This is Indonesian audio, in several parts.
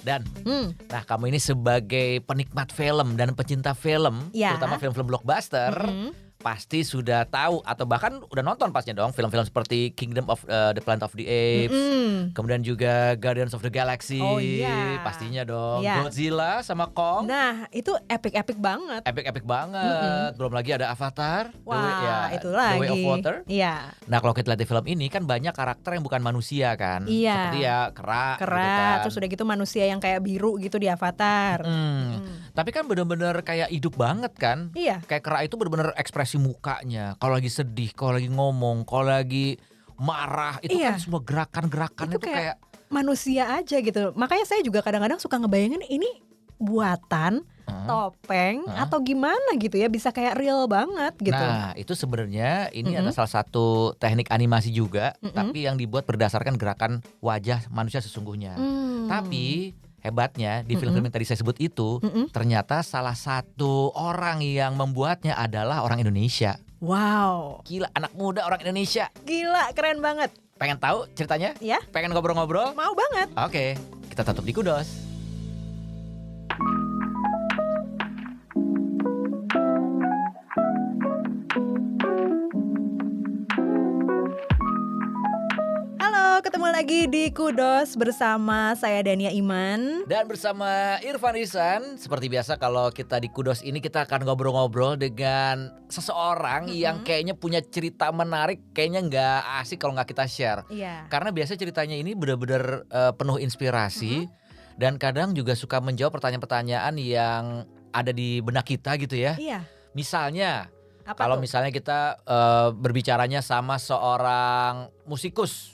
Dan, nah kamu ini sebagai penikmat film dan pecinta film, Ya. terutama film-film blockbuster, pasti sudah tahu atau bahkan udah nonton pastinya dong film-film seperti Kingdom of the Planet of the Apes, kemudian juga Guardians of the Galaxy, Oh, iya. pastinya dong, Iya. Godzilla sama Kong, Nah, itu epic banget. epic banget. Belum lagi ada Avatar, Wah, itu The Way of lagi. Water. Iya. Nah kalau kita lihat di film ini kan banyak karakter yang bukan manusia kan, Iya. seperti ya kera, gitu kan. Terus udah gitu manusia yang kayak biru gitu di Avatar. Tapi kan bener-bener kayak hidup banget kan. Iya. Kayak kera itu bener-bener ekspresi mukanya. Kalau lagi sedih, kalau lagi ngomong, kalau lagi marah, itu Iya. kan semua gerakan-gerakannya Itu tuh kayak manusia aja gitu. Makanya saya juga kadang-kadang suka ngebayangin ini buatan, topeng atau gimana gitu ya, bisa kayak real banget gitu. Nah itu sebenarnya ini adalah salah satu teknik animasi juga, tapi yang dibuat berdasarkan gerakan wajah manusia sesungguhnya. Tapi hebatnya di film-film yang tadi saya sebut itu, ternyata salah satu orang yang membuatnya adalah orang Indonesia. Wow, Gila, anak muda orang Indonesia. gila, keren banget. Pengen tahu ceritanya? Ya, Pengen ngobrol-ngobrol? mau banget. Oke, kita tutup di Kudos. Halo, ketemu lagi di Kudos bersama saya Dania Iman. Dan bersama Irfan Risan, seperti biasa kalau kita di Kudos ini kita akan ngobrol-ngobrol dengan seseorang yang kayaknya punya cerita menarik, kayaknya nggak asik kalau nggak kita share. Iya. Karena biasanya ceritanya ini benar-benar penuh inspirasi dan kadang juga suka menjawab pertanyaan-pertanyaan yang ada di benak kita gitu ya. Iya. Misalnya, Apa kalau tuh? misalnya kita berbicaranya sama seorang musikus,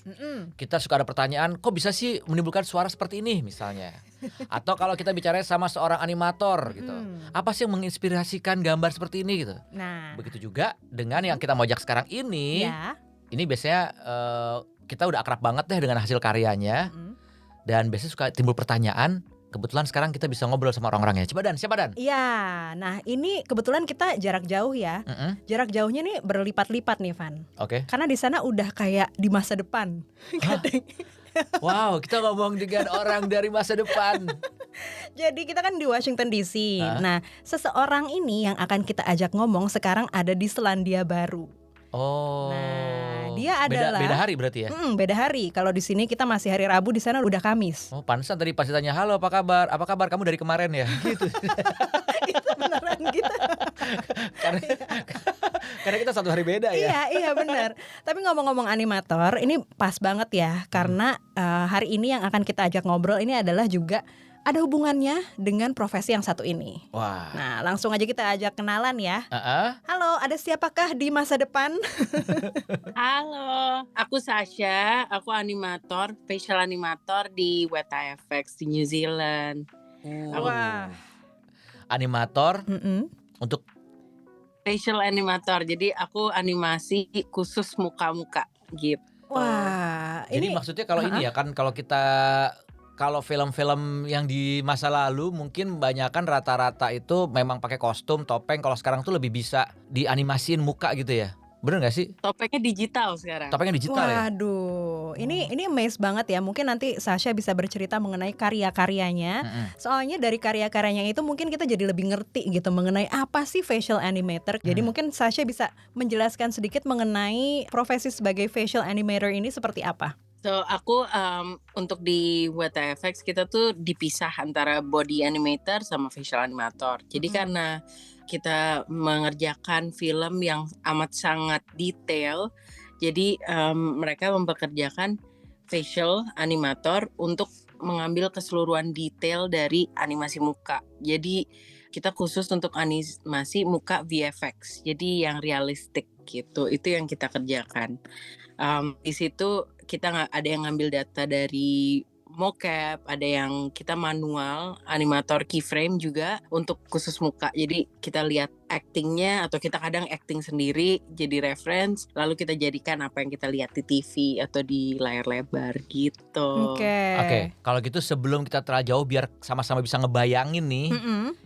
kita suka ada pertanyaan, kok bisa sih menimbulkan suara seperti ini misalnya. Atau kalau kita bicara sama seorang animator gitu, apa sih yang menginspirasikan gambar seperti ini gitu. Nah, Begitu juga dengan yang kita mau ajak sekarang ini. ya. Ini biasanya kita udah akrab banget deh dengan hasil karyanya. Dan biasanya suka timbul pertanyaan. Kebetulan sekarang kita bisa ngobrol sama orang-orangnya. Coba Dan, siapa Dan? Iya, nah ini kebetulan kita jarak jauh ya. Jarak jauhnya nih berlipat-lipat nih, Van. Oke. Karena di sana udah kayak di masa depan. Wow, kita ngomong dengan orang dari masa depan. Jadi kita kan di Washington DC. Nah, seseorang ini yang akan kita ajak ngomong sekarang ada di Selandia Baru. Oh. Nah, dia adalah beda hari berarti ya? Beda hari. Kalau di sini kita masih hari Rabu, di sana udah Kamis. Oh, pantesan tadi pas ditanya, "Halo, apa kabar? Apa kabar kamu dari kemarin ya?" Gitu. Itu beneran gitu. Karena kita satu hari beda ya. Iya benar. Tapi ngomong-ngomong animator, ini pas banget ya. Karena hari ini yang akan kita ajak ngobrol ini adalah juga ada hubungannya dengan profesi yang satu ini. Wah. Nah, langsung aja kita ajak kenalan ya. Halo, ada siapakah di masa depan? Halo, aku Sasha, aku animator, facial animator di Weta FX di New Zealand. Wah. Animator untuk Facial animator, jadi aku animasi khusus muka-muka gitu. Wah, jadi ini maksudnya kalau ini ya kan kalau film-film yang di masa lalu mungkin banyakan rata-rata itu memang pakai kostum, topeng. Kalau sekarang tuh lebih bisa dianimasiin muka gitu ya. Bener gak sih? Topengnya digital sekarang. Topengnya digital ya? Waduh, ini amaze banget ya. Mungkin nanti Sasha bisa bercerita mengenai karya-karyanya. Soalnya dari karya-karyanya itu mungkin kita jadi lebih ngerti gitu mengenai apa sih facial animator. Jadi mungkin Sasha bisa menjelaskan sedikit mengenai profesi sebagai facial animator ini seperti apa. So aku untuk di Weta FX kita tuh dipisah antara body animator sama facial animator. Jadi karena kita mengerjakan film yang amat sangat detail, jadi mereka mempekerjakan facial animator untuk mengambil keseluruhan detail dari animasi muka. Jadi kita khusus untuk animasi muka VFX, jadi yang realistik gitu. Itu yang kita kerjakan. Di situ kita ada yang ngambil data dari mocap, ada yang kita manual, animator keyframe juga untuk khusus muka. Jadi kita lihat actingnya atau kita kadang acting sendiri jadi reference, lalu kita jadikan apa yang kita lihat di TV atau di layar lebar gitu. Oke, kalau gitu sebelum kita terlalu jauh biar sama-sama bisa ngebayangin nih,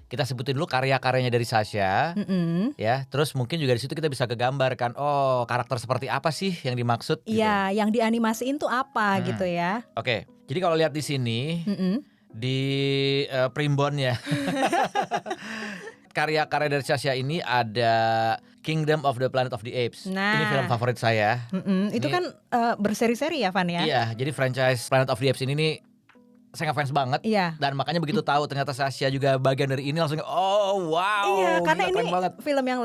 kita sebutin dulu karya-karyanya dari Sasha, ya. Terus mungkin juga di situ kita bisa kegambarkan, oh karakter seperti apa sih yang dimaksud? Iya, yang dianimasiin tuh apa gitu ya? Oke, jadi kalau lihat di sini, di Primbon ya. Karya-karya dari Sasha ini ada Kingdom of the Planet of the Apes. Nah. Ini film favorit saya. Itu Ini- kan berseri-seri ya Van ya? Iya, jadi franchise Planet of the Apes ini nih saya ngefans banget. Iya. Dan makanya begitu tahu ternyata Sasha juga bagian dari ini langsung oh wow. Iya, karena gila, ini keren banget. film yang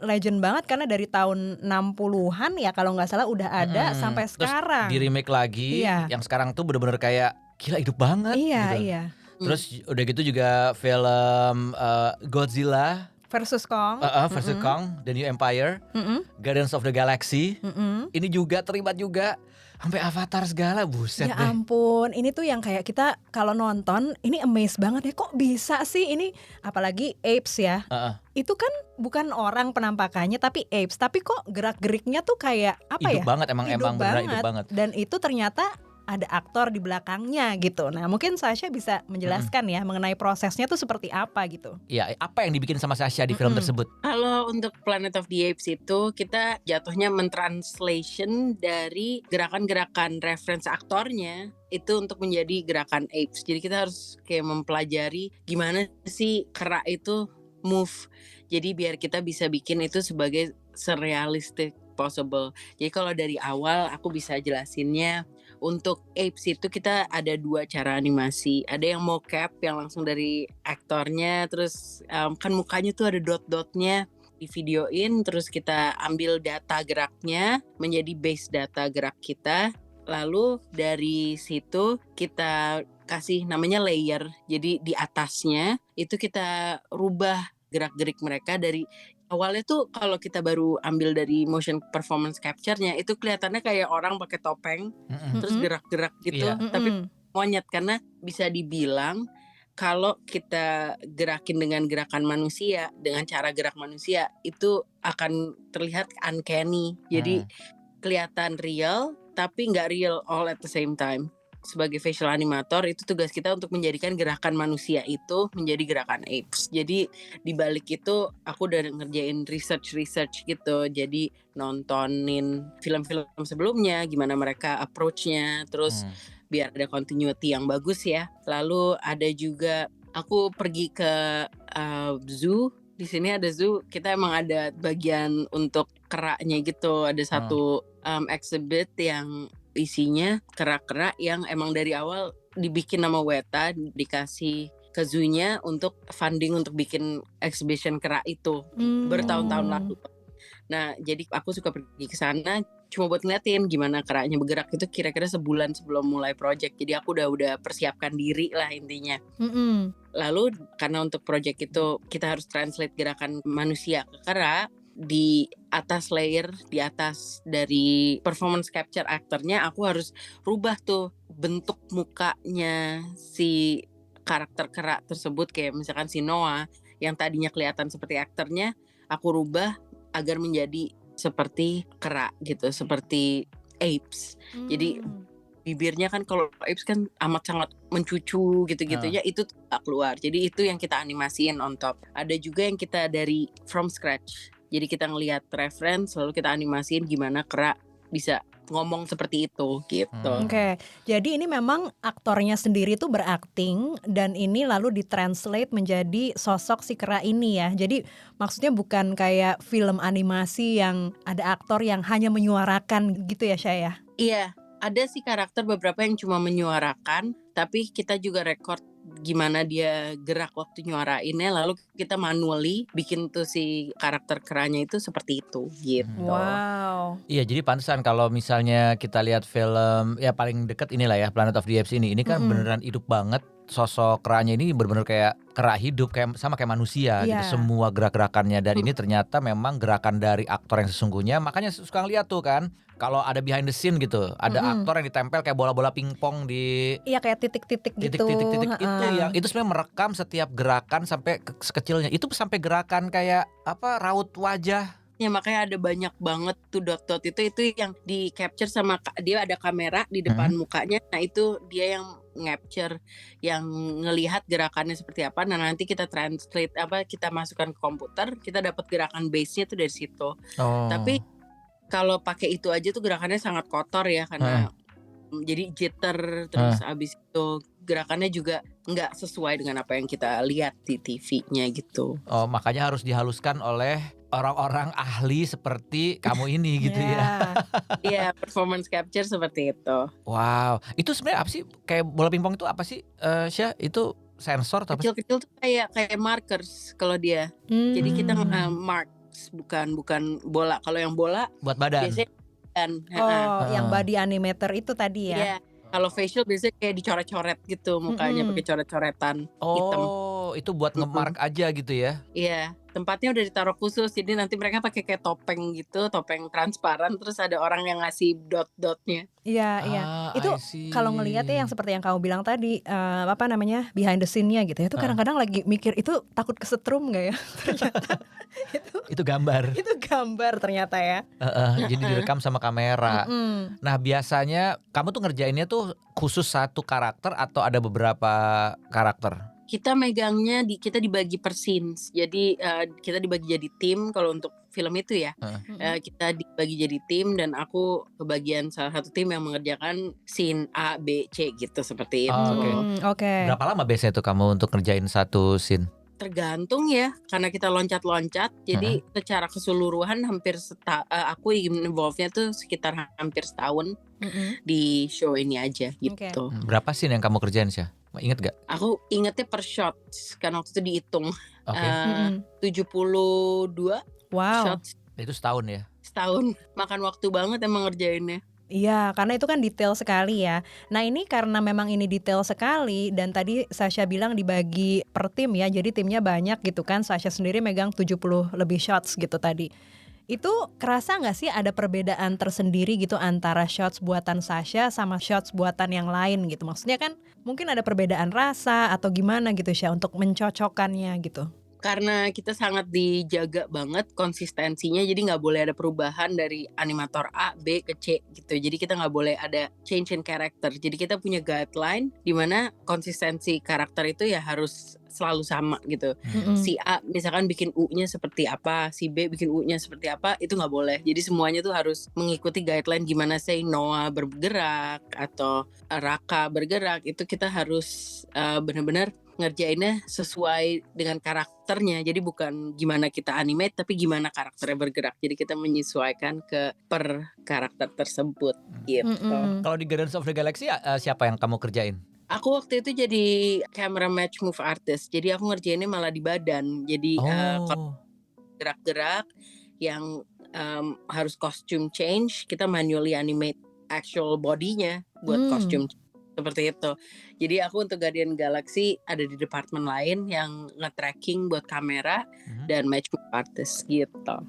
legend banget karena dari tahun 60-an ya kalau nggak salah udah ada sampai Terus sekarang. di remake lagi, Iya. yang sekarang tuh bener-bener kayak gila hidup banget. Iya, gitu. iya. Terus udah gitu juga film Godzilla Versus Kong. versus Kong, The New Empire, Mm-mm. Guardians of the Galaxy. Mm-mm. Ini juga terlibat juga. Sampai Avatar segala, buset Ya deh. ampun, ini tuh yang kayak kita kalau nonton ini amazed banget ya, kok bisa sih ini, apalagi apes ya. Heeh. Itu kan bukan orang penampakannya tapi apes, tapi kok gerak-geriknya tuh kayak apa Hidup ya? banget emang beneran hidup banget. Dan itu ternyata ada aktor di belakangnya gitu. Nah, mungkin Sasha bisa menjelaskan ya mengenai prosesnya tuh seperti apa gitu. Iya, apa yang dibikin sama Sasha di film tersebut? Kalau untuk Planet of the Apes itu kita jatuhnya mentranslation dari gerakan-gerakan reference aktornya itu untuk menjadi gerakan apes. Jadi kita harus kayak mempelajari gimana sih kera itu move. Jadi biar kita bisa bikin itu sebagai surrealistic possible. Jadi kalau dari awal aku bisa jelasinnya, untuk apes itu kita ada 2 cara animasi. Ada yang mocap yang langsung dari aktornya, terus kan mukanya tuh ada dot-dotnya, di videoin, terus kita ambil data geraknya menjadi base data gerak kita. Lalu dari situ kita kasih namanya layer. Jadi di atasnya itu kita rubah gerak-gerik mereka dari awalnya tuh kalau kita baru ambil dari motion performance capture-nya itu kelihatannya kayak orang pakai topeng terus gerak-gerak gitu, Iya. tapi monyet karena bisa dibilang kalau kita gerakin dengan gerakan manusia, dengan cara gerak manusia itu akan terlihat uncanny. Jadi kelihatan real tapi nggak real all at the same time. Sebagai facial animator itu tugas kita untuk menjadikan gerakan manusia itu menjadi gerakan apes. Jadi di balik itu aku udah ngerjain research gitu. Jadi nontonin film-film sebelumnya gimana mereka approach-nya, terus biar ada continuity yang bagus ya. Lalu ada juga aku pergi ke zoo. Di sini ada zoo, kita emang ada bagian untuk keraknya gitu. Ada satu exhibit yang isinya kera-kera yang emang dari awal dibikin nama Weta, dikasih ke zoo-nya untuk funding untuk bikin exhibition kera itu bertahun-tahun lalu. Nah, jadi aku suka pergi ke sana cuma buat ngeliatin gimana keranya bergerak itu kira-kira sebulan sebelum mulai project. Jadi aku udah persiapkan diri lah intinya. Lalu karena untuk project itu kita harus translate gerakan manusia ke kera, di atas layer, di atas dari performance capture aktornya aku harus rubah tuh bentuk mukanya si karakter kera tersebut. Kayak misalkan si Noah yang tadinya kelihatan seperti aktornya, aku rubah agar menjadi seperti kera gitu, seperti apes. Jadi bibirnya kan kalau apes kan amat sangat mencucu gitu-gitu ya, itu tak keluar. Jadi itu yang kita animasiin on top. Ada juga yang kita dari from scratch. Jadi kita ngelihat reference lalu kita animasiin gimana kera bisa ngomong seperti itu gitu. Oke, jadi ini memang aktornya sendiri tuh berakting dan ini lalu ditranslate menjadi sosok si kera ini ya. Jadi maksudnya bukan kayak film animasi yang ada aktor yang hanya menyuarakan gitu ya Syah? Iya, ada sih karakter beberapa yang cuma menyuarakan, tapi kita juga record gimana dia gerak waktu nyuarainnya, lalu kita manually bikin tuh si karakter keranya itu seperti itu gitu. Wow. Iya, jadi pantesan kalau misalnya kita lihat film ya paling deket inilah ya Planet of the Apes ini kan beneran hidup banget. Sosok keranya ini benar-benar kayak kera hidup, kayak sama kayak manusia gitu, semua gerak-gerakannya. Dan ini ternyata memang gerakan dari aktor yang sesungguhnya. Makanya suka ngeliat tuh kan, kalau ada behind the scene gitu, ada aktor yang ditempel kayak bola-bola pingpong di Iya kayak titik-titik gitu. titik-titik itu yang itu sebenarnya merekam setiap gerakan sampai sekecilnya. Itu sampai gerakan kayak apa raut wajah. Ya makanya ada banyak banget tuh dot-dot itu yang di capture sama dia, ada kamera di depan mukanya. Nah itu dia yang capture, yang ngelihat gerakannya seperti apa. Nah nanti kita translate kita masukkan ke komputer, kita dapat gerakan base-nya tuh dari situ. Tapi kalau pakai itu aja tuh gerakannya sangat kotor ya karena jadi jitter, terus abis itu gerakannya juga nggak sesuai dengan apa yang kita lihat di TV-nya gitu. Oh, makanya harus dihaluskan oleh orang-orang ahli seperti kamu ini gitu ya. Iya, performance capture seperti itu. Wow, itu sebenarnya apa sih? Kayak bola pingpong itu apa sih, Syah? Itu sensor atau apa sih? Kecil-kecil tuh kayak markers kalau dia. Jadi kita marks bukan bola. Kalau yang bola Buat badan. biasanya yang body animator itu tadi ya. Iya. Kalau facial biasanya kayak dicoret-coret gitu mukanya, pakai coret-coretan hitam. Oh, itu buat nge-mark aja gitu ya? Iya, tempatnya udah ditaruh khusus. Jadi nanti mereka pakai kayak topeng gitu, topeng transparan, terus ada orang yang ngasih dot-dotnya. Iya. Itu kalau ngelihat ya yang seperti yang kamu bilang tadi, behind the scene-nya gitu ya. Itu kadang-kadang lagi mikir itu takut kesetrum nggak ya? Ternyata itu gambar. Itu gambar ternyata ya. Jadi direkam sama kamera. Nah, biasanya kamu tuh ngerjainnya tuh khusus satu karakter atau ada beberapa karakter? Kita megangnya kita dibagi per scenes. Jadi kita dibagi jadi tim kalau untuk film itu ya. Kita dibagi jadi tim dan aku kebagian salah satu tim yang mengerjakan scene A, B, C gitu seperti itu. Oke. Berapa lama biasanya tuh kamu untuk ngerjain satu scene? Tergantung ya, karena kita loncat-loncat. Jadi secara keseluruhan hampir aku involve-nya tuh sekitar hampir setahun di show ini aja gitu. Berapa scene yang kamu kerjain, Syah? Ingat gak? Aku ingetnya per shot, kan waktu itu dihitung 72 shots. Itu setahun ya? Setahun, makan waktu banget emang ngerjainnya. Iya, karena itu kan detail sekali ya. Nah ini karena memang ini detail sekali dan tadi Sasha bilang dibagi per tim ya. Jadi timnya banyak gitu kan. Sasha sendiri megang 70 lebih shots gitu tadi. Itu kerasa gak sih ada perbedaan tersendiri gitu antara shots buatan Sasha sama shots buatan yang lain gitu? Maksudnya kan mungkin ada perbedaan rasa atau gimana gitu Syah untuk mencocokkannya gitu. Karena kita sangat dijaga banget konsistensinya, jadi nggak boleh ada perubahan dari animator A, B ke C gitu. Jadi kita nggak boleh ada change in character. Jadi kita punya guideline di mana konsistensi karakter itu ya harus selalu sama gitu. Si A misalkan bikin U-nya seperti apa, si B bikin U-nya seperti apa, itu nggak boleh. Jadi semuanya tuh harus mengikuti guideline gimana say Noah bergerak atau Raka bergerak. Itu kita harus benar-benar ngerjainnya sesuai dengan karakternya. Jadi bukan gimana kita animate tapi gimana karakternya bergerak. Jadi kita menyesuaikan ke per karakter tersebut gitu. Kalau di Guardians of the Galaxy siapa yang kamu kerjain? Aku waktu itu jadi camera match move artist. Jadi aku ngerjainnya malah di badan. Jadi kalau gerak-gerak yang harus costume change, kita manually animate actual body-nya buat costume seperti itu. Jadi aku untuk Guardian Galaxy ada di departemen lain yang nge-tracking buat kamera dan match move artist gitu.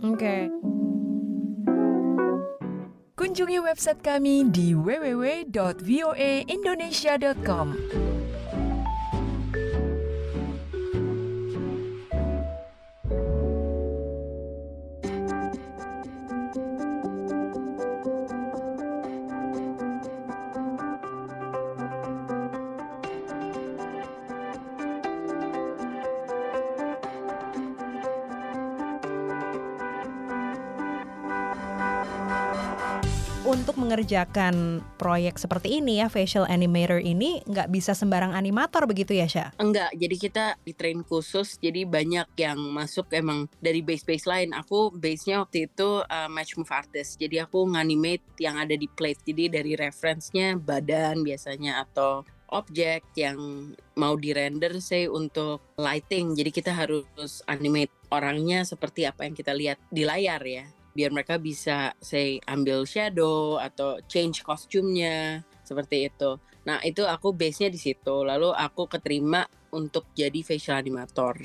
Kunjungi website kami di www.voaindonesia.com. Untuk mengerjakan proyek seperti ini ya, facial animator ini nggak bisa sembarang animator begitu ya Syah? Enggak, jadi kita di-train khusus. Jadi banyak yang masuk emang dari base lain. Aku base-nya waktu itu match move artist. Jadi aku nganimate yang ada di plate. Jadi dari reference-nya badan biasanya atau objek yang mau di-render untuk lighting. Jadi kita harus animate orangnya seperti apa yang kita lihat di layar ya. Biar mereka bisa ambil shadow atau change kostumnya seperti itu. Nah itu aku base-nya di situ. Lalu aku keterima untuk jadi facial animator.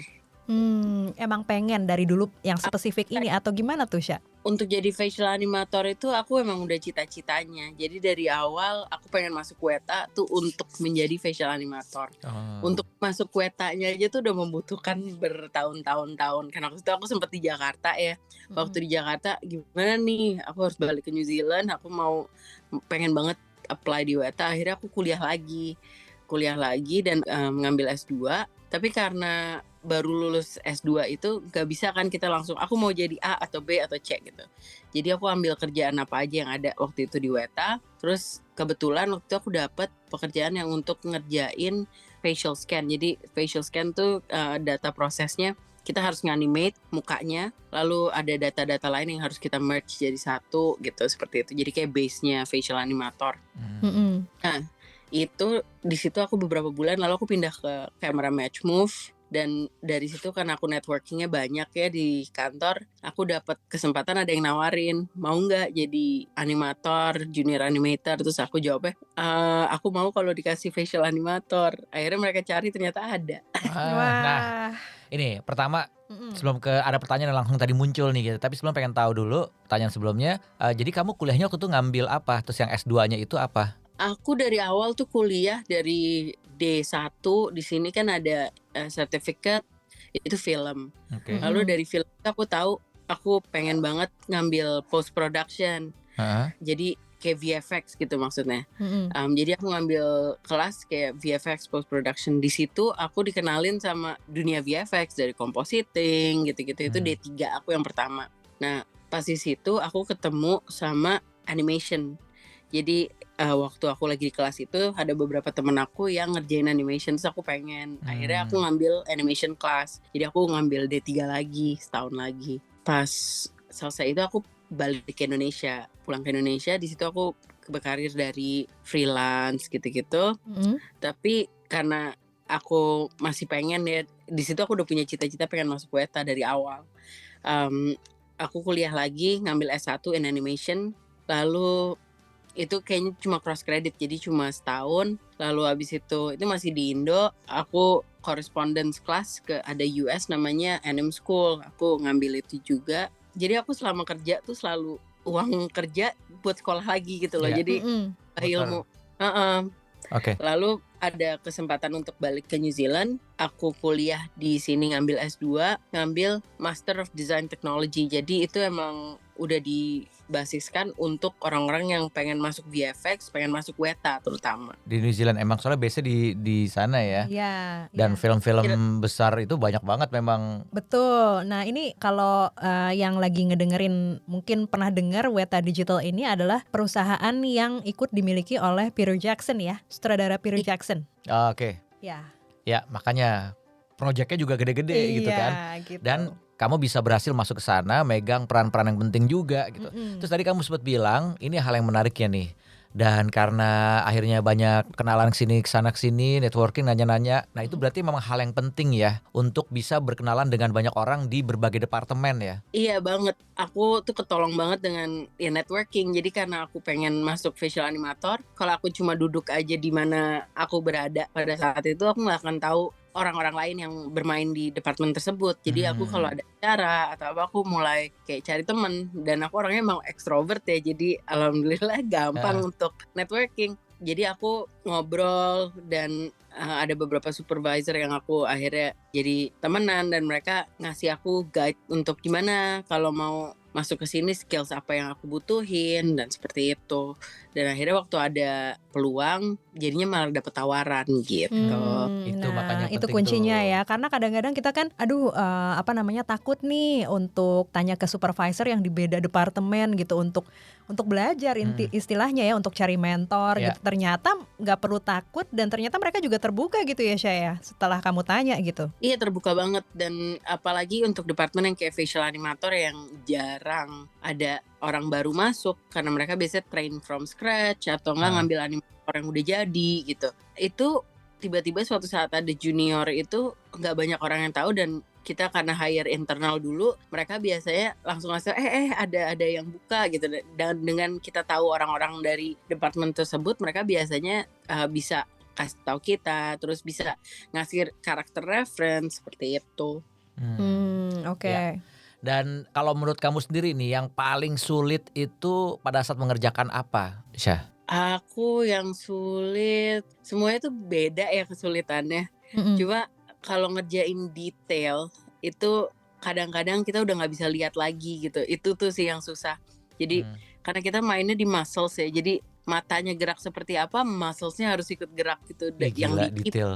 Emang pengen dari dulu yang spesifik ini atau gimana tuh Syah? Untuk jadi facial animator itu aku emang udah cita-citanya. Jadi dari awal aku pengen masuk Weta tuh untuk menjadi facial animator. Untuk masuk Wetanya aja tuh udah membutuhkan bertahun-tahun. Karena waktu itu aku sempat di Jakarta ya. Waktu di Jakarta gimana nih? Aku harus balik ke New Zealand. Aku pengen banget apply di Weta. Akhirnya aku kuliah lagi dan mengambil S2. Tapi karena baru lulus S2 itu gak bisa kan kita langsung aku mau jadi A atau B atau C gitu. Jadi aku ambil kerjaan apa aja yang ada waktu itu di Weta. Terus kebetulan waktu itu aku dapat pekerjaan yang untuk ngerjain facial scan. Jadi facial scan tuh data prosesnya kita harus nganimate mukanya, lalu ada data-data lain yang harus kita merge jadi satu gitu, seperti itu. Jadi kayak base-nya facial animator. Nah, itu di situ aku beberapa bulan, lalu aku pindah ke Camera Match Move. Dan dari situ kan aku networkingnya banyak ya di kantor, aku dapat kesempatan ada yang nawarin mau nggak jadi animator, junior animator. Terus aku jawabnya aku mau kalau dikasih facial animator. Akhirnya mereka cari, ternyata ada. Nah, ini pertama sebelum ke ada pertanyaan yang langsung tadi muncul nih gitu. Tapi sebelum pengen tahu dulu pertanyaan sebelumnya, jadi kamu kuliahnya waktu itu ngambil apa? Terus yang S2-nya itu apa? Aku dari awal tuh kuliah dari D1, di sini kan ada sertifikat itu film. Oke. Lalu dari film aku tahu aku pengen banget ngambil post production. Jadi kayak VFX gitu maksudnya. Jadi aku ngambil kelas kayak VFX post production. Di situ aku dikenalin sama dunia VFX, dari compositing gitu-gitu. Itu D3 aku yang pertama. Nah, pas di situ aku ketemu sama animation. Jadi waktu aku lagi di kelas itu ada beberapa temen aku yang ngerjain animation, terus aku pengen. Akhirnya aku ngambil animation class. Jadi aku ngambil D3 lagi, setahun lagi. Pas selesai itu aku balik ke Indonesia, pulang ke Indonesia. Di situ aku berkarir dari freelance gitu-gitu. Tapi karena aku masih pengen ya, di situ aku udah punya cita-cita pengen masuk Weta dari awal. Aku kuliah lagi, ngambil S1 in animation. Lalu itu kayaknya cuma cross credit, jadi cuma setahun. Lalu abis itu masih di Indo, aku correspondence class ke ada US namanya Anim School. Aku ngambil itu juga. Jadi aku selama kerja tuh selalu uang kerja buat sekolah lagi gitu loh. Jadi ilmu. Oke. Lalu ada kesempatan untuk balik ke New Zealand. Aku kuliah di sini ngambil S2, ngambil Master of Design Technology. Jadi itu emang udah dibasiskan untuk orang-orang yang pengen masuk VFX, pengen masuk Weta terutama. Di New Zealand emang soalnya biasa di sana ya. Iya. Dan film-film besar itu banyak banget memang. Betul. Nah, ini kalau yang lagi ngedengerin mungkin pernah dengar Weta Digital ini adalah perusahaan yang ikut dimiliki oleh Peter Jackson ya, sutradara Peter Jackson. Oke. Ya. Ya, makanya proyeknya juga gede-gede gitu kan. Gitu. Dan kamu bisa berhasil masuk ke sana, megang peran-peran yang penting juga gitu. Terus tadi kamu sempat bilang, ini hal yang menarik ya nih. Dan karena akhirnya banyak kenalan kesini networking, nanya-nanya. Nah itu berarti memang hal yang penting ya untuk bisa berkenalan dengan banyak orang di berbagai departemen ya. Iya banget, aku tuh ketolong banget dengan ya networking. Jadi karena aku pengen masuk facial animator, kalau aku cuma duduk aja di mana aku berada pada saat itu, aku nggak akan tahu orang-orang lain yang bermain di departemen tersebut. Jadi aku kalau ada acara atau apa, aku mulai kayak cari temen. Dan aku orangnya emang ekstrovert ya, jadi alhamdulillah gampang untuk networking. Jadi aku ngobrol dan ada beberapa supervisor yang aku akhirnya jadi temenan, dan mereka ngasih aku guide untuk gimana kalau mau masuk ke sini, skills apa yang aku butuhin dan seperti itu. Dan akhirnya waktu ada peluang jadinya malah dapet tawaran gitu. Itu makanya itu penting kuncinya tuh. ya, karena kadang-kadang kita kan takut nih untuk tanya ke supervisor yang di beda departemen gitu untuk belajar istilahnya ya, untuk cari mentor gitu. Ternyata nggak perlu takut, dan ternyata mereka juga terbuka gitu ya Syah, setelah kamu tanya gitu. Iya, terbuka banget. Dan apalagi untuk departemen yang kayak facial animator yang jarang ada orang baru masuk, karena mereka biasanya train from scratch atau nggak ngambil animator yang udah jadi gitu. Itu tiba-tiba suatu saat ada junior itu nggak banyak orang yang tahu, dan kita karena hire internal dulu, mereka biasanya langsung ngasih ada yang buka gitu. Dan dengan kita tahu orang-orang dari departemen tersebut, mereka biasanya bisa kasih tahu kita, terus bisa ngasih karakter reference seperti itu. Oke. Ya. Dan kalau menurut kamu sendiri nih, yang paling sulit itu pada saat mengerjakan apa, Syah? Aku yang sulit, semuanya tuh beda ya kesulitannya. Cuma kalau ngerjain detail itu kadang-kadang kita udah nggak bisa lihat lagi gitu. Itu tuh sih yang susah. Jadi karena kita mainnya di muscles ya, jadi matanya gerak seperti apa, musclesnya harus ikut gerak gitu. Yang Gila, detail.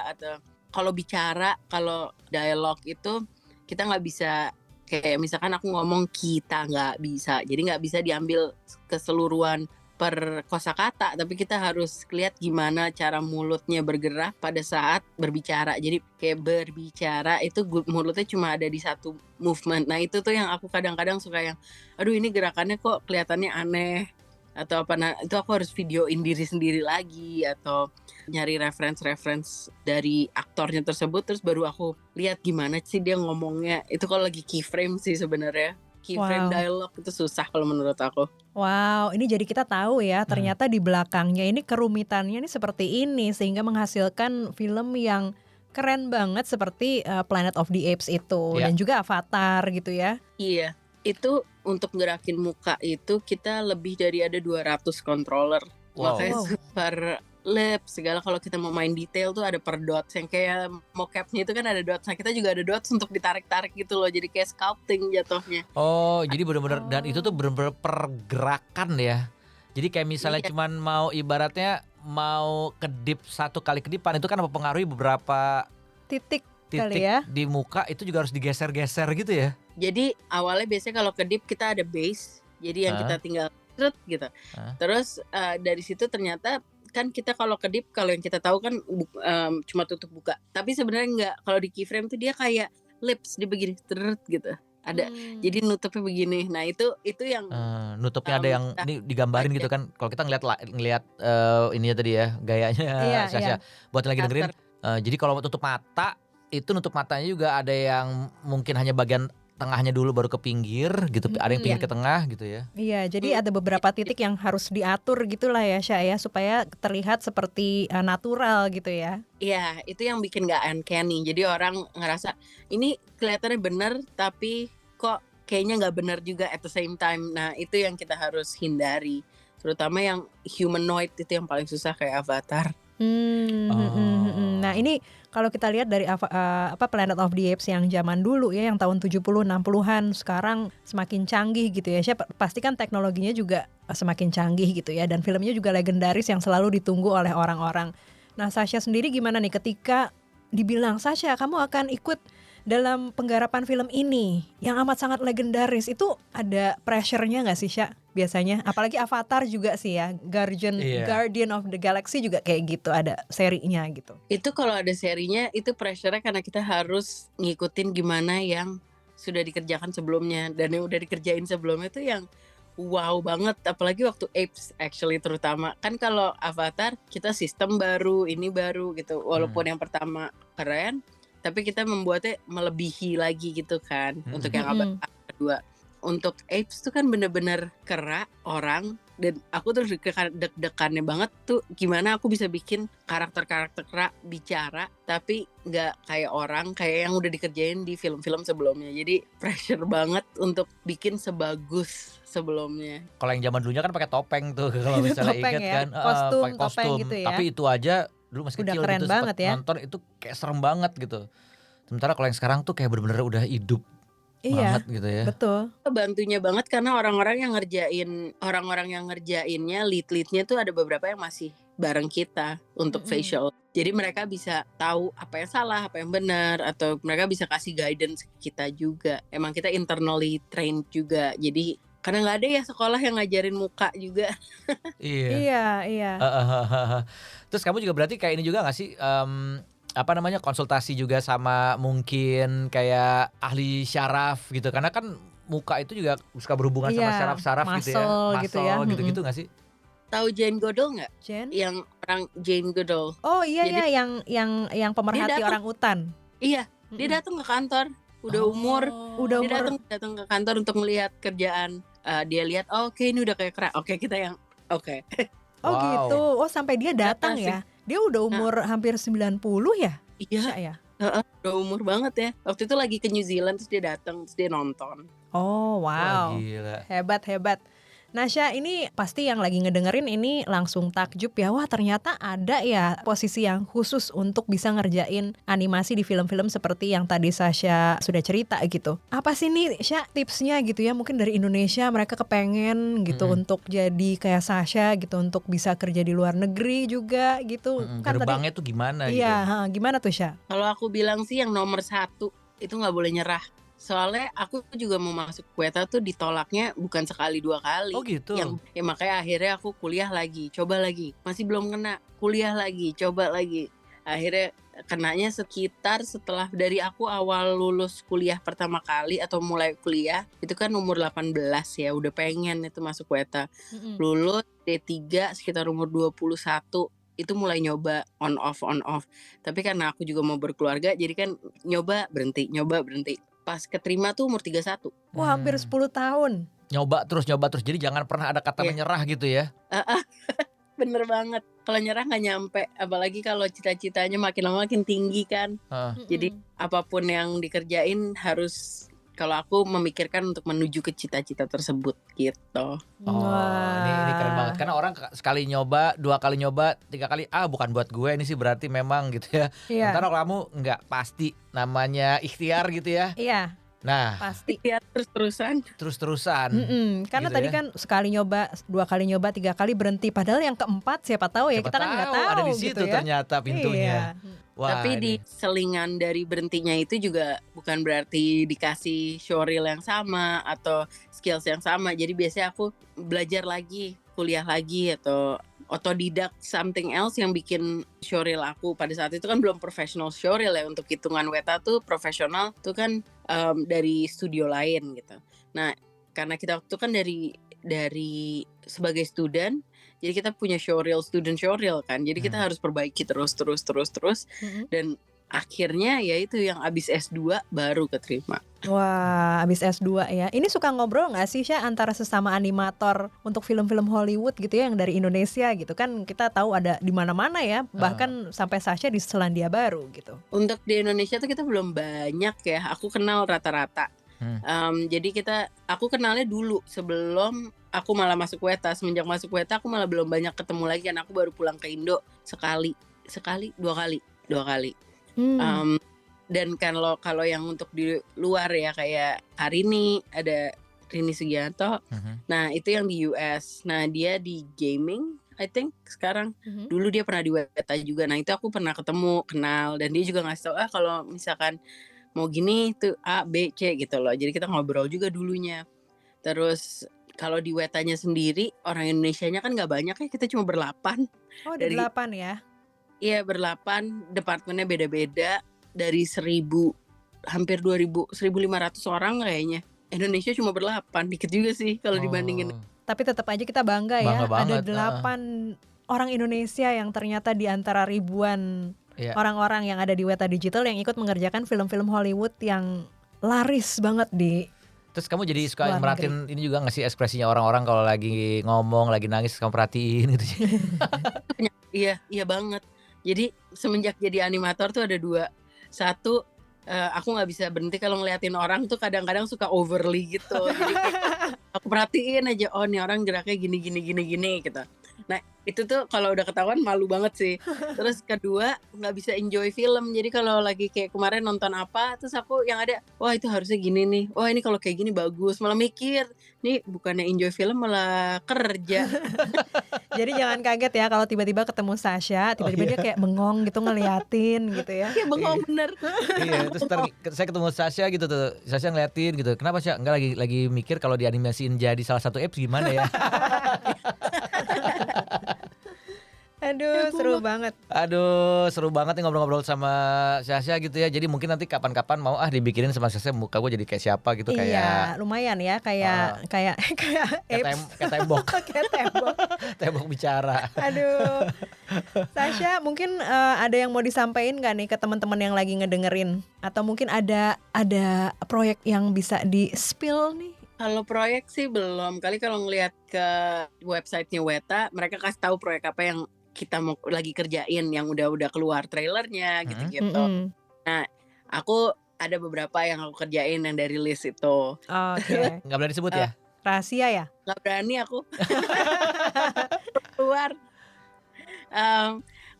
Atau kalau bicara, kalau dialog itu kita nggak bisa, kayak misalkan aku ngomong kita nggak bisa, jadi nggak bisa diambil keseluruhan per kosakata, tapi kita harus lihat gimana cara mulutnya bergerak pada saat berbicara. Jadi kayak berbicara itu mulutnya cuma ada di satu movement. Nah itu tuh yang aku kadang-kadang suka yang, aduh ini gerakannya kok kelihatannya aneh atau apa. Nah itu aku harus videoin diri sendiri lagi atau nyari reference dari aktornya tersebut, terus baru aku lihat gimana sih dia ngomongnya. Itu kalau lagi keyframe sih sebenarnya. Keyframe dialog itu susah kalau menurut aku. Wow, ini jadi kita tahu ya ternyata di belakangnya ini kerumitannya ini seperti ini sehingga menghasilkan film yang keren banget seperti Planet of the Apes itu dan juga Avatar gitu ya. Iya, itu untuk gerakin muka itu kita lebih dari ada 200 controller. Makanya super lip segala, kalau kita mau main detail tuh ada per dots yang kayak mocapnya itu kan ada dots. Nah kita juga ada dots untuk ditarik-tarik gitu loh, jadi kayak sculpting jatuhnya. Oh jadi benar-benar dan itu tuh benar-benar pergerakan ya. Jadi kayak misalnya cuman mau ibaratnya mau kedip satu kali kedipan itu kan mempengaruhi beberapa titik kali ya di muka, itu juga harus digeser-geser gitu ya. Jadi awalnya biasanya kalau kedip kita ada base, jadi yang kita tinggal gitu. Terus dari situ ternyata kan kita kalau kedip, kalau yang kita tahu kan cuma tutup buka. Tapi sebenarnya enggak. Kalau di keyframe tuh dia kayak lips, dia begini gitu. Ada. Jadi nutupnya begini. Nah, itu yang nutupnya ada yang ini digambarin gitu kan. Kalau kita ngelihat ininya tadi ya, gayanya Sasha. Buat lagi dengerin. Jadi kalau tutup mata, itu nutup matanya juga ada yang mungkin hanya bagian tengahnya dulu baru ke pinggir gitu, ada yang pinggir ke tengah gitu ya. Iya, jadi ada beberapa titik yang harus diatur gitulah ya Syah ya, supaya terlihat seperti natural gitu ya. Iya, itu yang bikin gak uncanny. Jadi orang ngerasa ini kelihatannya benar tapi kok kayaknya gak benar juga at the same time. Nah itu yang kita harus hindari, terutama yang humanoid itu yang paling susah kayak Avatar. Nah ini kalau kita lihat dari Planet of the Apes yang zaman dulu ya, yang tahun 70-60an, sekarang semakin canggih gitu ya. Pasti kan teknologinya juga semakin canggih gitu ya, dan filmnya juga legendaris yang selalu ditunggu oleh orang-orang. Nah Sasha sendiri gimana nih ketika dibilang, Sasha kamu akan ikut dalam penggarapan film ini yang amat sangat legendaris, itu ada pressure-nya gak sih Syah biasanya? Apalagi Avatar juga sih ya, Guardian of the Galaxy juga kayak gitu, ada serinya gitu. Itu kalau ada serinya itu pressure-nya karena kita harus ngikutin gimana yang sudah dikerjakan sebelumnya. Dan yang udah dikerjain sebelumnya itu yang wow banget. Apalagi waktu Apes actually terutama. Kan kalau Avatar kita sistem baru, ini baru gitu. Walaupun yang pertama keren, tapi kita membuatnya melebihi lagi gitu kan. Untuk yang abad kedua. Untuk Apes tuh kan bener-bener kera orang. Dan aku tuh deg-degannya banget tuh gimana aku bisa bikin karakter-karakter kera bicara tapi gak kayak orang, kayak yang udah dikerjain di film-film sebelumnya. Jadi pressure banget untuk bikin sebagus sebelumnya. Kalau yang zaman dulunya kan pakai topeng tuh kalau misalnya ingat ya? kan, kostum topeng gitu ya. Tapi itu aja dulu masih kecil keren gitu, banget ya. nonton itu kayak serem banget gitu. Sementara kalau yang sekarang tuh kayak bener-bener udah hidup banget gitu ya. Betul. Bantunya banget karena orang-orang yang ngerjainnya lead-leadnya tuh ada beberapa yang masih bareng kita untuk facial. Jadi mereka bisa tahu apa yang salah, apa yang benar, atau mereka bisa kasih guidance ke kita juga. Emang kita internally trained juga. Jadi karena nggak ada ya sekolah yang ngajarin muka juga. Iya. Terus kamu juga berarti kayak ini juga nggak sih? Konsultasi juga sama mungkin kayak ahli syaraf gitu, karena kan muka itu juga suka berhubungan sama syaraf-syaraf gitu ya, muscle gitu-gitu nggak sih? Tahu Jane Goodall nggak? Yang orang Jane Goodall. Oh iya. Jadi, yang pemerhati orang utan. Iya, dia datang ke kantor, udah umur. Dia datang ke kantor untuk melihat kerjaan. Dia lihat, oke, ini udah kayak kera. Oke, kita yang oke. Oh gitu. Oh sampai dia datang ya. Dia udah umur hampir 90 ya? Iya. Udah umur banget ya. Waktu itu lagi ke New Zealand terus dia datang, terus dia nonton. Oh wow. Wah, gila. Hebat. Nasya, ini pasti yang lagi ngedengerin ini langsung takjub ya. Wah ternyata ada ya posisi yang khusus untuk bisa ngerjain animasi di film-film seperti yang tadi Sasha sudah cerita gitu. Apa sih nih Sya tipsnya gitu ya? Mungkin dari Indonesia mereka kepengen gitu untuk jadi kayak Sasha gitu, untuk bisa kerja di luar negeri juga gitu. Kan gerbangnya tuh gimana gitu? Iya, gimana tuh Sya? Kalau aku bilang sih yang nomor 1 itu gak boleh nyerah. Soalnya aku juga mau masuk Weta tuh ditolaknya bukan sekali 2 kali. Oh gitu. Ya makanya akhirnya aku kuliah lagi, coba lagi. Masih belum kena, kuliah lagi, coba lagi. Akhirnya kenanya sekitar setelah dari aku awal lulus kuliah pertama kali atau mulai kuliah, itu kan umur 18 ya, udah pengen itu masuk Weta. Lulus D3 sekitar umur 21, itu mulai nyoba on off. Tapi karena aku juga mau berkeluarga, jadi kan nyoba berhenti. Pas keterima tuh umur 31. Wah, hampir 10 tahun. Nyoba terus. Jadi jangan pernah ada kata menyerah gitu ya. Bener banget. Kalau nyerah nggak nyampe, apalagi kalau cita-citanya makin lama makin tinggi kan. Jadi apapun yang dikerjain harus, kalau aku memikirkan untuk menuju ke cita-cita tersebut gitu. Ini keren banget. Karena orang sekali nyoba, 2 kali nyoba, 3 kali, bukan buat gue ini sih berarti memang gitu ya. Iya. Sementara kalau kamu nggak, pasti namanya ikhtiar gitu ya. Iya, Nah, pasti. Ya terus-terusan. Karena Gitu tadi ya. kan sekali nyoba, 2 kali nyoba, 3 kali berhenti. Padahal yang keempat siapa tahu ya, siapa kita kan nggak tahu ada di gitu situ ya. ternyata pintunya. Iya. Wah, Tapi di ini. selingan dari berhentinya itu juga bukan berarti dikasih showreel yang sama atau skills yang sama. Jadi biasanya aku belajar lagi, kuliah lagi, atau otodidak something else yang bikin showreel aku pada saat itu kan belum professional showreel ya. Untuk hitungan Weta tuh profesional tuh kan dari studio lain gitu. Nah, karena kita waktu kan dari sebagai student, jadi kita punya student showreel kan. Jadi kita harus perbaiki terus. Dan akhirnya ya itu yang abis S2 baru keterima. Wah, abis S2 ya. Ini suka ngobrol gak sih Syah antara sesama animator untuk film-film Hollywood gitu ya, yang dari Indonesia gitu kan, kita tahu ada di mana-mana ya, bahkan sampai Sasha di Selandia Baru gitu. Untuk di Indonesia tuh kita belum banyak ya. Aku kenal rata-rata. Jadi aku kenalnya dulu sebelum aku malah masuk Weta. Semenjak masuk Weta aku malah belum banyak ketemu lagi kan. Aku baru pulang ke Indo sekali, 2 kali. Dan kalau yang untuk di luar ya, kayak Karini, ada Rini Sugianto. Nah itu yang di US. Nah dia di gaming, I think sekarang. Dulu dia pernah di Weta juga. Nah itu aku pernah ketemu, kenal, dan dia juga ngasih tau kalau misalkan mau gini tuh A, B, C gitu loh. Jadi kita ngobrol juga dulunya. Terus kalau di Wetanya sendiri orang Indonesianya kan nggak banyak ya, kita cuma berlapan. Oh, ada 8 ya? Iya, berlapan, departemennya beda-beda. Dari 1.000, hampir 2.000, 1.500 orang kayaknya. Indonesia cuma berlapan, dikit juga sih kalau dibandingin. Tapi tetap aja kita bangga ya, Bangga banget, ada 8 orang Indonesia yang ternyata di antara ribuan orang-orang yang ada di Weta Digital yang ikut mengerjakan film-film Hollywood yang laris banget di. Terus kamu jadi suka luar merhatiin ini juga nggak sih ekspresinya orang-orang kalau lagi ngomong, lagi nangis, kamu perhatiin gitu? Iya banget. Jadi semenjak jadi animator tuh ada 2. Satu, aku nggak bisa berhenti kalau ngeliatin orang tuh kadang-kadang suka overly gitu. Jadi aku perhatiin aja, oh nih orang geraknya gini gitu. Nah itu tuh kalau udah ketahuan malu banget sih. Terus kedua, nggak bisa enjoy film. Jadi kalau lagi kayak kemarin nonton apa, terus aku yang ada, wah itu harusnya gini nih, wah ini kalau kayak gini bagus. Malah mikir, nih bukannya enjoy film malah kerja. Jadi jangan kaget ya kalau tiba-tiba ketemu Sasha, tiba-tiba dia kayak bengong gitu ngeliatin gitu ya. Iya bengong bener. Iya, terus saya ketemu Sasha gitu tuh. Sasha ngeliatin gitu. Kenapa Sasha? Enggak, lagi mikir kalau dianimasiin jadi salah satu apps gimana ya. Aduh, seru banget. Aduh, seru banget nih ngobrol-ngobrol sama Sasha gitu ya. Jadi mungkin nanti kapan-kapan mau dibikinin sama Sasha muka gue jadi kayak siapa gitu. Iya, lumayan ya, kayak tembok. Kayak tembok. Tembok bicara. Aduh. Sasha, mungkin ada yang mau disampaikan gak nih ke teman-teman yang lagi ngedengerin? Atau mungkin ada proyek yang bisa di-spill nih? Kalau proyek sih belum. Kali kalau ngelihat ke websitenya Weta, mereka kasih tahu proyek apa yang kita mau lagi kerjain, yang udah keluar trailernya gitu-gitu. Nah, aku ada beberapa yang aku kerjain yang dari list itu. Oke. Nggak boleh disebut ya? Rahasia ya? Nggak berani aku keluar.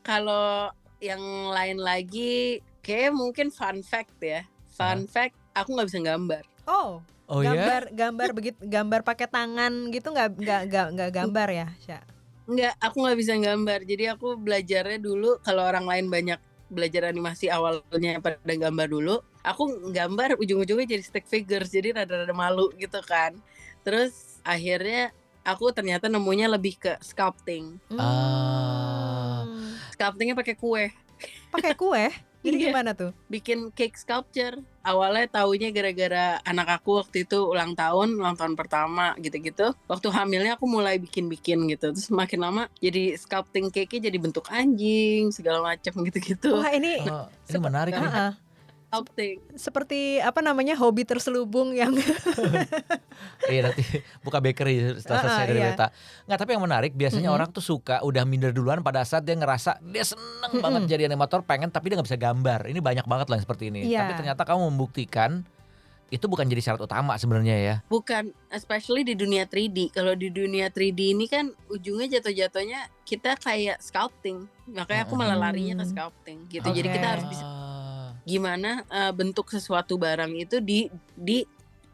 Kalau yang lain lagi, kayak mungkin fun fact ya. Fun fact, aku nggak bisa gambar. Oh gambar begitu, gambar pakai tangan gitu nggak gambar ya, Syah? Enggak, aku nggak bisa gambar. Jadi aku belajarnya dulu, kalau orang lain banyak belajar animasi awalnya pada gambar dulu, aku gambar ujung-ujungnya jadi stick figures, jadi rada-rada malu gitu kan. Terus akhirnya aku ternyata nemunya lebih ke sculpting. Sculptingnya pakai kue. Pakai kue? Jadi Iya. gimana tuh? Bikin cake sculpture. Awalnya taunya gara-gara anak aku waktu itu ulang tahun pertama gitu-gitu. Waktu hamilnya aku mulai bikin-bikin gitu. Terus makin lama jadi sculpting cake-nya jadi bentuk anjing segala macam gitu-gitu. Wah, ini Ini menarik nih. Heeh. Sculpting. Seperti apa namanya, hobi terselubung yang Iya, nanti buka bakery setelah selesai dari iya. Weta. Nggak, tapi yang menarik biasanya orang tuh suka udah minder duluan pada saat dia ngerasa dia seneng banget jadi animator, pengen tapi dia nggak bisa gambar. Ini banyak banget lah yang seperti ini. Iya. Tapi ternyata kamu membuktikan itu bukan jadi syarat utama sebenarnya ya. Bukan, especially di dunia 3D. Kalau di dunia 3D ini kan ujungnya jatuh-jatuhnya kita kayak sculpting. Makanya aku malah larinya ke sculpting gitu. Jadi Oke. kita harus bisa gimana bentuk sesuatu barang itu di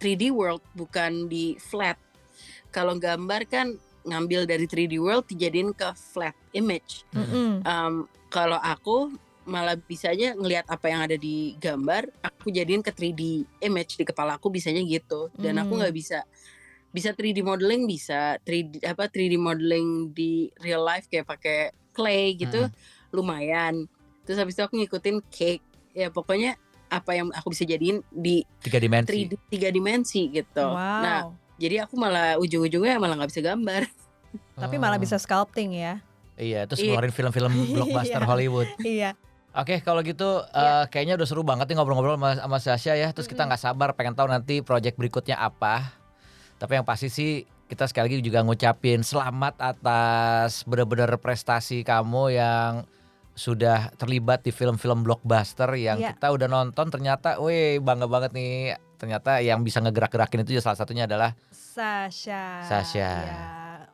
3D world, bukan di flat. Kalau gambar kan ngambil dari 3D world dijadiin ke flat image. Kalau aku malah bisanya ngelihat apa yang ada di gambar, aku jadiin ke 3D image di kepala aku, bisanya gitu. Dan aku nggak bisa 3D modeling, bisa 3D modeling di real life kayak pakai clay gitu, lumayan. Terus habis itu aku ngikutin cake. Ya pokoknya apa yang aku bisa jadiin di 3 dimensi. 3 dimensi gitu. Wow. Nah, jadi aku malah ujung-ujungnya malah nggak bisa gambar. Tapi malah bisa sculpting ya. Iya, terus Iya. ngeluarin film-film blockbuster Iya. Hollywood. Iya. Oke, kalau gitu kayaknya udah seru banget nih ngobrol-ngobrol sama Sasha ya. Terus kita nggak sabar pengen tahu nanti project berikutnya apa. Tapi yang pasti sih kita sekali lagi juga ngucapin selamat atas bener-bener prestasi kamu yang sudah terlibat di film-film blockbuster yang Iya. kita udah nonton, ternyata weh bangga banget nih. Ternyata yang bisa ngegerak-gerakin itu ya salah satunya adalah Sasha. Sasha. Ya.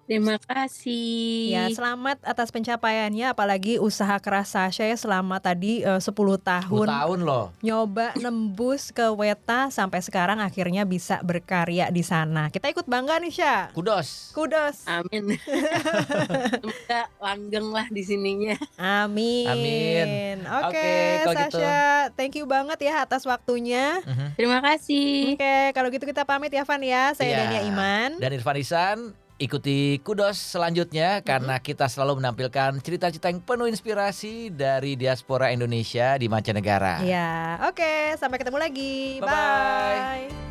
Terima kasih. Ya, selamat atas pencapaiannya, apalagi usaha keras Sasha ya selama tadi 10 10 tahun tahun loh. nyoba nembus ke Weta sampai sekarang akhirnya bisa berkarya di sana. Kita ikut bangga nih, Sya. Kudos. Kudos. Amin. Semoga langgeng lah di sininya. Amin. Amin. Oke, Oke, kalau gitu. Sasha, thank you banget ya atas waktunya. Terima kasih. Oke, kalau gitu kita pamit ya, Van ya. Saya Iya. Dania Iman. Dan Irfan Isan. Ikuti Kudos selanjutnya karena kita selalu menampilkan cerita-cerita yang penuh inspirasi dari diaspora Indonesia di mancanegara. Ya, oke, sampai ketemu lagi. Bye-bye. Bye.